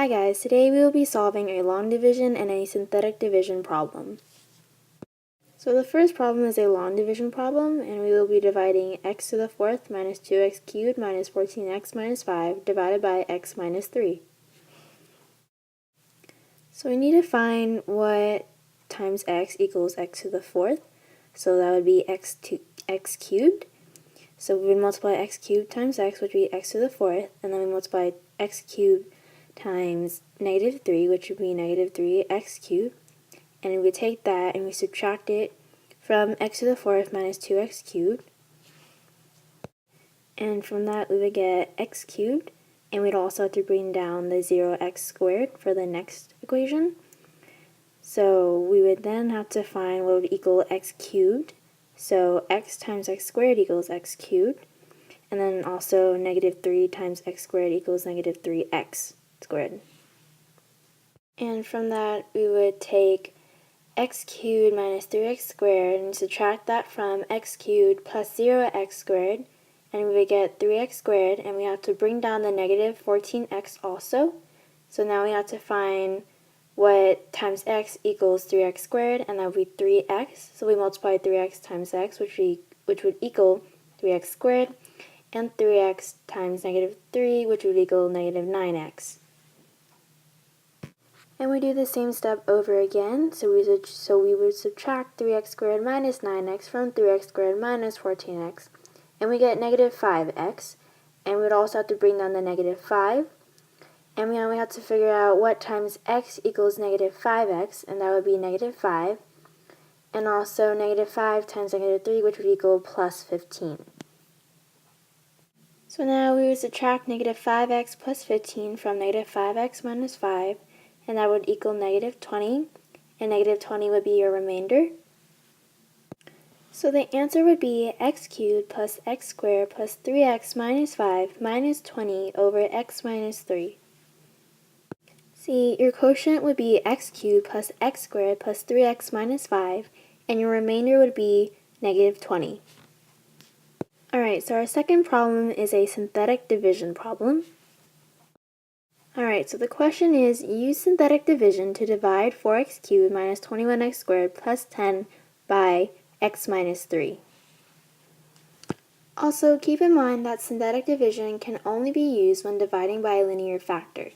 Hi guys, today we will be solving a long division and a synthetic division problem. So the first problem is a long division problem, and we will be dividing x to the fourth minus 2x cubed minus 14x minus 5 divided by x minus 3. So we need to find what times x equals x to the fourth. So that would be x cubed. So we would multiply x cubed times x, which would be x to the fourth, and then we multiply x cubed times negative 3, which would be negative 3x cubed. And we take that and we subtract it from x to the fourth minus 2x cubed. And from that we would get x cubed. And we'd also have to bring down the 0x squared for the next equation. So we would then have to find what would equal x cubed. So x times x squared equals x cubed. And then also negative 3 times x squared equals negative 3x squared. And from that we would take x cubed minus 3x squared and subtract that from x cubed plus 0x squared, and we would get 3x squared, and we have to bring down the negative 14x also. So now we have to find what times x equals 3x squared, and that would be 3x. So we multiply 3x times x, which would equal 3x squared, and 3x times negative 3, which would equal negative 9x. And we do the same step over again, so we would subtract 3x squared minus 9x from 3x squared minus 14x, and we get negative 5x, and we would also have to bring down the negative 5, and we only have to figure out what times x equals negative 5x, and that would be negative 5, and also negative 5 times negative 3, which would equal plus 15. So now we would subtract negative 5x plus 15 from negative 5x minus 5, and that would equal negative 20, and negative 20 would be your remainder. So the answer would be x cubed plus x squared plus 3x minus 5 minus 20 over x minus 3. See, your quotient would be x cubed plus x squared plus 3x minus 5, and your remainder would be negative 20. Alright, so our second problem is a synthetic division problem. Alright, so the question is, use synthetic division to divide 4x cubed minus 21x squared plus 10 by x minus 3. Also, keep in mind that synthetic division can only be used when dividing by a linear factor.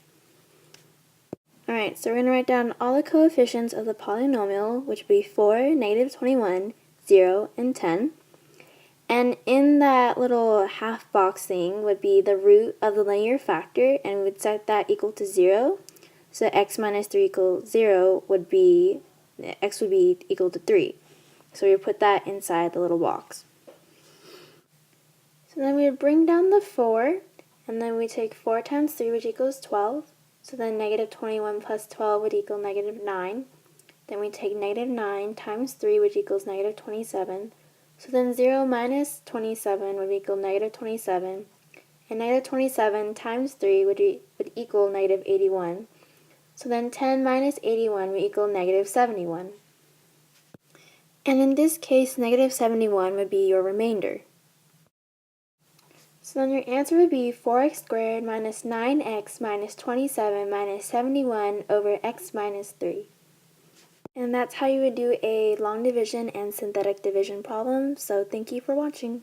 Alright, so we're going to write down all the coefficients of the polynomial, which would be 4, negative 21, 0, and 10. And in that little half box thing would be the root of the linear factor, and we would set that equal to 0. So x minus 3 equals 0 would be, x would be equal to 3. So we would put that inside the little box. So then we would bring down the 4, and then we take 4 times 3, which equals 12. So then negative 21 plus 12 would equal negative 9. Then we take negative 9 times 3, which equals negative 27. So then 0 minus 27 would equal negative 27, and negative 27 times 3 would equal negative 81. So then 10 minus 81 would equal negative 71. And in this case, negative 71 would be your remainder. So then your answer would be 4x squared minus 9x minus 27 minus 71 over x minus 3. And that's how you would do a long division and synthetic division problem, so thank you for watching.